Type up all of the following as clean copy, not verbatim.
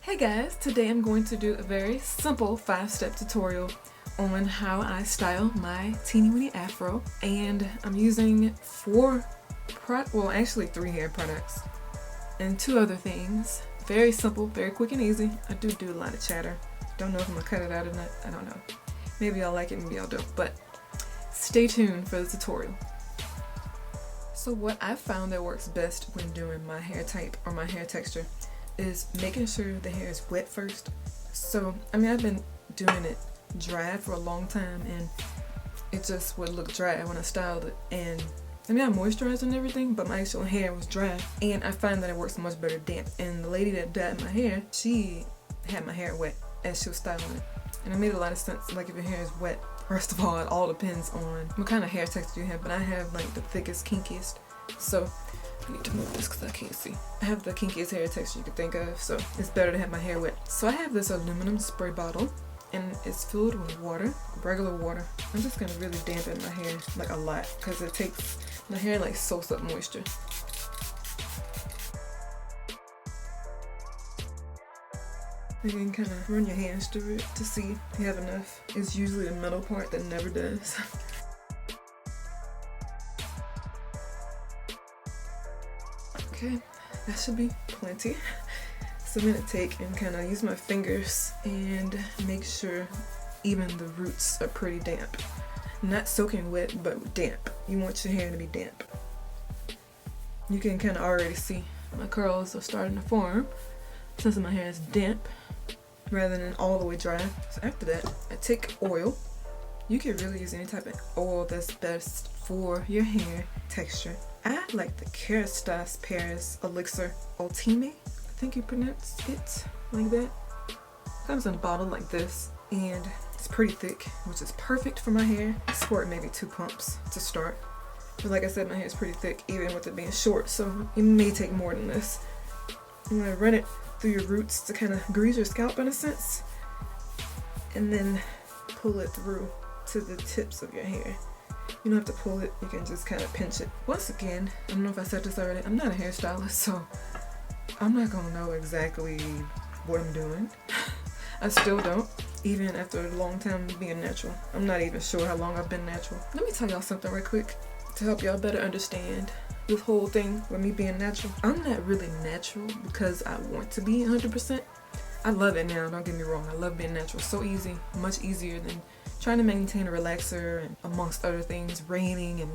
Hey guys, today I'm going to do a very simple 5-step tutorial on how I style my teeny weeny afro, and I'm using actually 3 hair products and 2 other things. Very simple, very quick and easy. I do a lot of chatter. Don't know if I'm gonna cut it out or not. I don't know. Maybe I'll like it, maybe I'll don't, but stay tuned for the tutorial. So what I found that works best when doing my hair type or my hair texture is making sure the hair is wet first. So, I've been doing it dry for a long time and it just would look dry when I styled it. And I moisturized and everything, but my actual hair was dry. And I find that it works much better damp. And the lady that dyed my hair, she had my hair wet as she was styling it. And it made a lot of sense. Like, if your hair is wet, first of all, it all depends on what kind of hair texture you have. But I have like the thickest, kinkiest. So I need to move this because I can't see. I have the kinkiest hair texture you could think of, so it's better to have my hair wet. So I have this aluminum spray bottle and it's filled with water, regular water. I'm just gonna really dampen my hair like a lot because it takes, my hair like soaks up moisture. You can kind of run your hands through it to see if you have enough. It's usually the middle part that never does. Okay, that should be plenty. So I'm gonna take and kind of use my fingers and make sure even the roots are pretty damp. Not soaking wet, but damp. You want your hair to be damp. You can kind of already see my curls are starting to form since my hair is damp rather than all the way dry. So after that, I take oil. You can really use any type of oil that's best for your hair texture. I like the Candace Paris Elixir Ultime. I think you pronounce it like that. Comes in a bottle like this, and it's pretty thick, which is perfect for my hair. Squirt maybe 2 pumps to start. But like I said, my hair is pretty thick, even with it being short, so it may take more than this. I'm gonna run it through your roots to kind of grease your scalp in a sense, and then pull it through to the tips of your hair. You don't have to pull it, you can just kind of pinch it. Once again, I don't know if I said this already, I'm not a hairstylist, so I'm not gonna know exactly what I'm doing. I still don't, even after a long time being natural. I'm not even sure how long I've been natural. Let me tell y'all something right quick to help y'all better understand this whole thing with me being natural. I'm not really natural because I want to be 100%. I love it now, don't get me wrong. I love being natural. So easy, much easier than trying to maintain a relaxer and amongst other things, raining and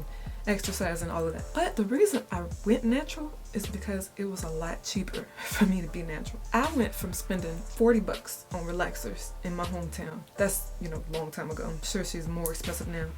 exercise and all of that. But the reason I went natural is because it was a lot cheaper for me to be natural. I went from spending 40 bucks on relaxers in my hometown. That's, a long time ago. I'm sure she's more expensive now.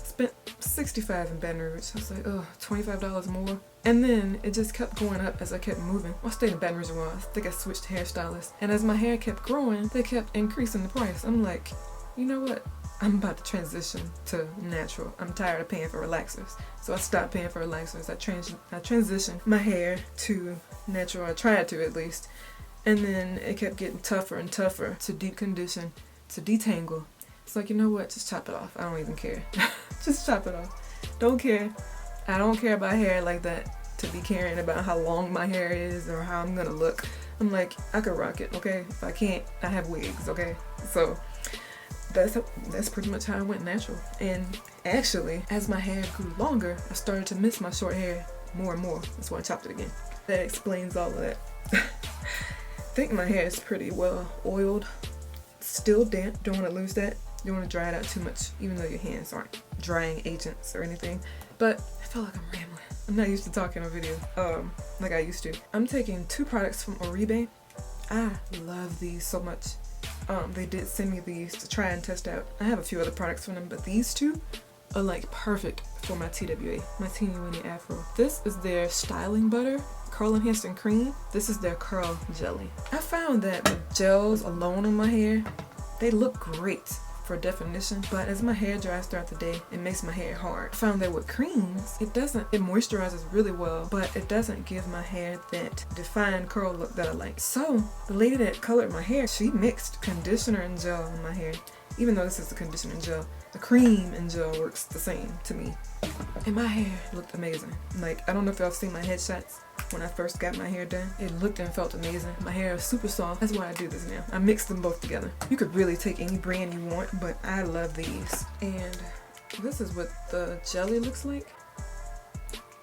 Spent $65 in Baton Rouge. I was like, oh, $25 more. And then it just kept going up as I kept moving. I stayed in Baton Rouge a while. I think I switched hairstylists. And as my hair kept growing, they kept increasing the price. I'm like, you know what? I'm about to transition to natural. I'm tired of paying for relaxers. So I stopped paying for relaxers. I transitioned my hair to natural. I tried to, at least. And then it kept getting tougher and tougher to deep condition, to detangle. It's like, you know what? Just chop it off. I don't even care. Just chop it off. Don't care. I don't care about hair like that, to be caring about how long my hair is or how I'm gonna look. I'm like, I could rock it, okay? If I can't, I have wigs, okay? So that's pretty much how I went natural. And actually, as my hair grew longer, I started to miss my short hair more and more. That's why I chopped it again. That explains all of that. I think my hair is pretty well oiled. Still damp, don't want to lose that. You don't want to dry it out too much, even though your hands aren't drying agents or anything. But I feel like I'm rambling. I'm not used to talking on video like I used to. I'm taking 2 products from Oribe. I love these so much. They did send me these to try and test out. I have a few other products from them, but these 2 are like perfect for my TWA, my teeny weeny afro. This is their styling butter, curl enhancing cream. This is their curl jelly. I found that the gels alone on my hair, they look great for definition, but as my hair dries throughout the day, it makes my hair hard. I found that with creams, it moisturizes really well, but it doesn't give my hair that defined curl look that I like. So the lady that colored my hair, she mixed conditioner and gel in my hair, even though this is the conditioning gel. The cream and gel works the same to me. And my hair looked amazing. Like, I don't know if y'all seen my headshots when I first got my hair done. It looked and felt amazing. My hair is super soft. That's why I do this now. I mix them both together. You could really take any brand you want, but I love these. And this is what the jelly looks like.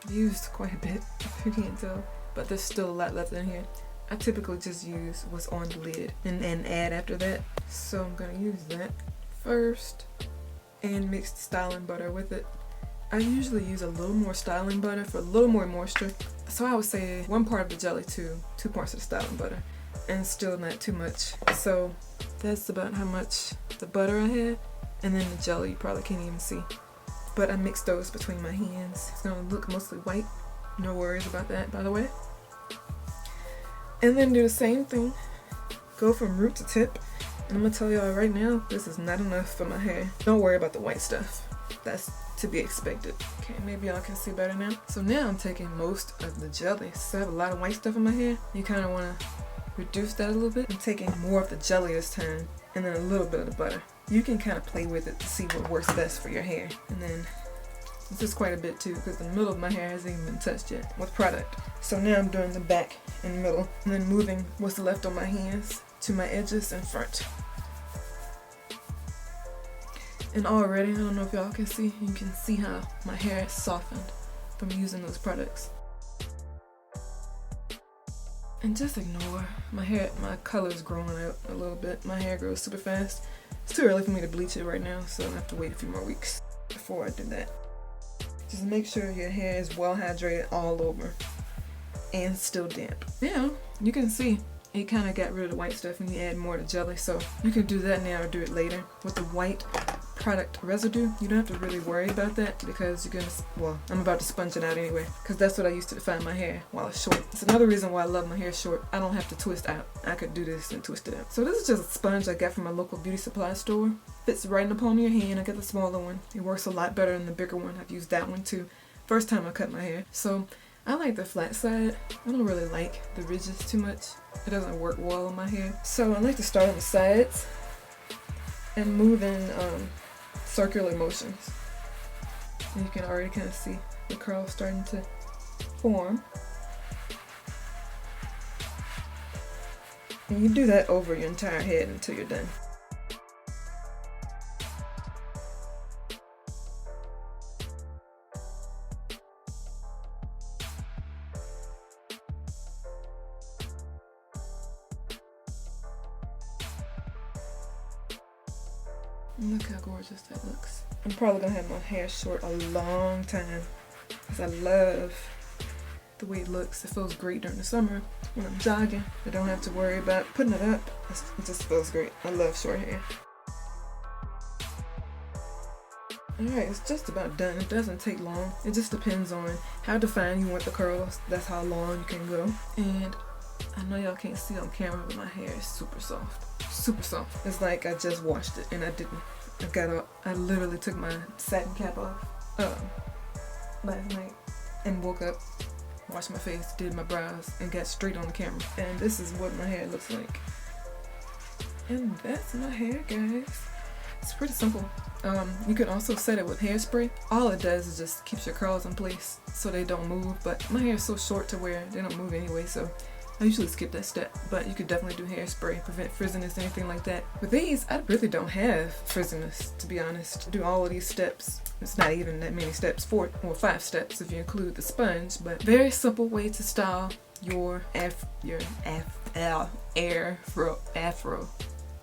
I've used quite a bit, if you can't tell, but there's still a lot left in here. I typically just use what's on the lid and add after that. So I'm gonna use that first and mix the styling butter with it. I usually use a little more styling butter for a little more moisture. So I would say 1 part of the jelly to 2 parts of the styling butter, and still not too much. So that's about how much the butter I had, and then the jelly you probably can't even see. But I mixed those between my hands. It's gonna look mostly white. No worries about that, by the way. And then do the same thing. Go from root to tip. And I'm gonna tell y'all right now, this is not enough for my hair. Don't worry about the white stuff. That's to be expected. Okay, maybe y'all can see better now. So now I'm taking most of the jelly. So I have a lot of white stuff in my hair. You kind of want to reduce that a little bit. I'm taking more of the jelly this time, and then a little bit of the butter. You can kind of play with it to see what works best for your hair. And then this is quite a bit too, because the middle of my hair hasn't even been touched yet with product. So now I'm doing the back and middle, and then moving what's left on my hands to my edges and front. And already, I don't know if y'all can see, you can see how my hair is softened from using those products. And just ignore my hair, my color's growing out a little bit. My hair grows super fast. It's too early for me to bleach it right now, so I have to wait a few more weeks before I do that. Just make sure your hair is well hydrated all over and still damp. Now, you can see it kind of got rid of the white stuff and you add more to jelly, so you can do that now or do it later. With the white product residue, you don't have to really worry about that because you're gonna, well, I'm about to sponge it out anyway, because that's what I used to define my hair while it's short. It's another reason why I love my hair short. I don't have to twist out. I could do this and twist it out. So this is just a sponge I got from my local beauty supply store. Fits right in the palm of your hand. I got the smaller one. It works a lot better than the bigger one. I've used that one too. First time I cut my hair. So I like the flat side. I don't really like the ridges too much. It doesn't work well on my hair. So I like to start on the sides and move in circular motions. And you can already kind of see the curls starting to form. And you do that over your entire head until you're done. Look how gorgeous that looks. I'm probably gonna have my hair short a long time because I love the way it looks. It feels great during the summer when I'm jogging. I don't have to worry about putting it up. It just feels great. I love short hair. Alright, it's just about done. It doesn't take long. It just depends on how defined you want the curls. That's how long you can go. And I know y'all can't see on camera, but my hair is super soft. Super soft. It's like I just washed it and I didn't. I literally took my satin cap off last night and woke up, washed my face, did my brows, and got straight on the camera. And this is what my hair looks like. And that's my hair, guys. It's pretty simple. You can also set it with hairspray. All it does is just keeps your curls in place so they don't move. But my hair is so short to where they don't move anyway, so I usually skip that step, but you could definitely do hairspray, prevent frizziness, anything like that. With these, I really don't have frizziness, to be honest. To do all of these steps, it's not even that many steps, 4 or 5 steps if you include the sponge, but very simple way to style your afro.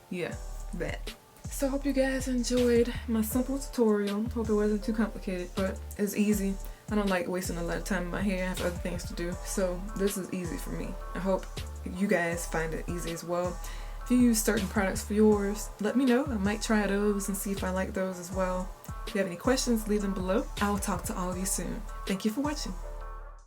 Yeah, that. So I hope you guys enjoyed my simple tutorial. Hope it wasn't too complicated, but it's easy. I don't like wasting a lot of time in my hair. I have other things to do. So this is easy for me. I hope you guys find it easy as well. If you use certain products for yours, let me know. I might try those and see if I like those as well. If you have any questions, leave them below. I will talk to all of you soon. Thank you for watching.